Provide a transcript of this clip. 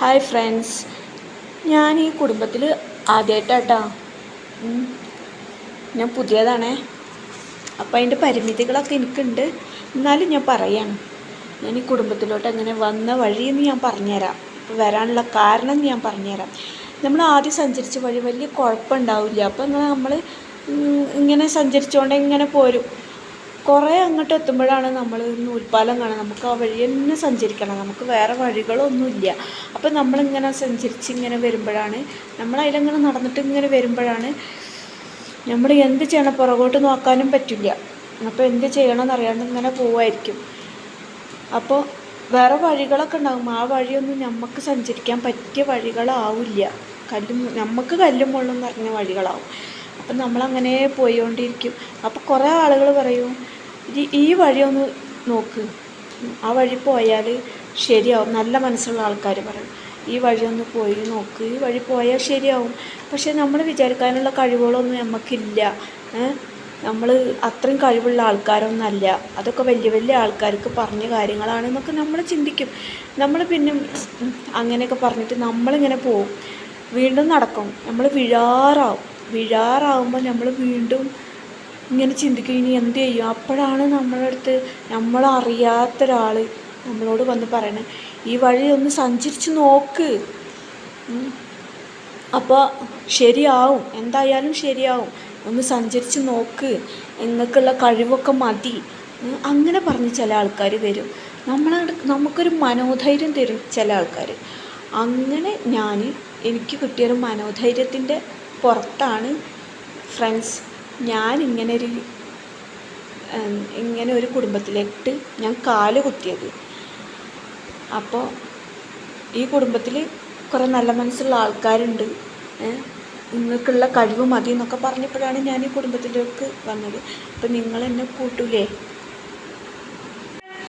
Hi friends, ഞാൻ ഈ കുടുംബത്തിൽ ആദ്യമായിട്ടാട്ടോ. ഞാൻ പുതിയതാണേ. അപ്പം അതിൻ്റെ പരിമിതികളൊക്കെ എനിക്കുണ്ട്. എന്നാലും ഞാൻ പറയാണ്, ഞാൻ ഈ കുടുംബത്തിലോട്ട് എങ്ങനെ വന്ന വഴിയെന്ന് ഞാൻ പറഞ്ഞുതരാം. ഇപ്പോൾ വരാനുള്ള കാരണം ഞാൻ പറഞ്ഞുതരാം. നമ്മൾ ആദ്യം സഞ്ചരിച്ച വഴി വലിയ കുഴപ്പമുണ്ടാവില്ല. അപ്പം നമ്മൾ ഇങ്ങനെ സഞ്ചരിച്ചുകൊണ്ട് ഇങ്ങനെ പോരും. കുറേ അങ്ങോട്ട് എത്തുമ്പോഴാണ് നമ്മൾ നൂൽപ്പാലം കാണുക. നമുക്ക് ആ വഴി തന്നെ സഞ്ചരിക്കണം, നമുക്ക് വേറെ വഴികളൊന്നുമില്ല. അപ്പം നമ്മളിങ്ങനെ സഞ്ചരിച്ച് ഇങ്ങനെ വരുമ്പോഴാണ്, നമ്മളതിലങ്ങനെ നടന്നിട്ട് ഇങ്ങനെ വരുമ്പോഴാണ് നമ്മൾ എന്ത് ചെയ്യണം, പുറകോട്ട് നോക്കാനും പറ്റില്ല. അപ്പോൾ എന്ത് ചെയ്യണമെന്ന് അറിയാണ്ട് ഇങ്ങനെ പോവുമായിരിക്കും. അപ്പോൾ വേറെ വഴികളൊക്കെ ഉണ്ടാകും. ആ വഴിയൊന്നും നമുക്ക് സഞ്ചരിക്കാൻ പറ്റിയ വഴികളാവില്ല. നമുക്ക് കല്ലും മുള്ളും നിറഞ്ഞ വഴികളാവും. അപ്പം നമ്മളങ്ങനെ പോയിക്കൊണ്ടിരിക്കും. അപ്പോൾ കുറേ ആളുകൾ പറയും, ഈ വഴിയൊന്ന് നോക്ക്, ആ വഴി പോയാൽ ശരിയാവും. നല്ല മനസ്സുള്ള ആൾക്കാർ പറയും, ഈ വഴിയൊന്ന് പോയി നോക്ക്, ഈ വഴി പോയാൽ ശരിയാവും. പക്ഷേ നമ്മൾ വിചാരിക്കാനുള്ള കഴിവുകളൊന്നും നമുക്കില്ല. നമ്മൾ അത്രയും കഴിവുള്ള ആൾക്കാരൊന്നുമല്ല. അതൊക്കെ വലിയ വലിയ ആൾക്കാർക്ക് പറഞ്ഞ കാര്യങ്ങളാണെന്നൊക്കെ നമ്മൾ ചിന്തിക്കും. നമ്മൾ പിന്നെ അങ്ങനെയൊക്കെ പറഞ്ഞിട്ട് നമ്മളിങ്ങനെ പോവും, വീണ്ടും നടക്കും. നമ്മൾ വിഴാറാവുമ്പോൾ നമ്മൾ വീണ്ടും ഇങ്ങനെ ചിന്തിക്കും, ഇനി എന്ത് ചെയ്യും. അപ്പോഴാണ് നമ്മളെ അടുത്ത് നമ്മളറിയാത്തൊരാൾ നമ്മളോട് വന്ന് പറയണേ, ഈ വഴി ഒന്ന് സഞ്ചരിച്ച് നോക്ക്, അപ്പോൾ ശരിയാവും, എന്തായാലും ശരിയാവും, ഒന്ന് സഞ്ചരിച്ച് നോക്ക്, നിങ്ങൾക്കുള്ള കഴിവൊക്കെ മതി. അങ്ങനെ പറഞ്ഞ് ചില ആൾക്കാർ വരും. നമുക്കൊരു മനോധൈര്യം തരും ചില ആൾക്കാർ. അങ്ങനെ എനിക്ക് കിട്ടിയൊരു മനോധൈര്യത്തിൻ്റെ പുറത്താണ് ഫ്രണ്ട്സ് ഞാൻ ഇങ്ങനെ ഒരു കുടുംബത്തിലേക്ക് ഞാൻ കാല് കുത്തിയത്. അപ്പോൾ ഈ കുടുംബത്തിൽ കുറേ നല്ല മനസ്സുള്ള ആൾക്കാരുണ്ട്. നിങ്ങൾക്കുള്ള കഴിവ് മതി എന്നൊക്കെ പറഞ്ഞപ്പോഴാണ് ഞാൻ ഈ കുടുംബത്തിലേക്ക് വന്നത്. അപ്പോൾ നിങ്ങൾ എന്നെ കൂട്ടൂലേ?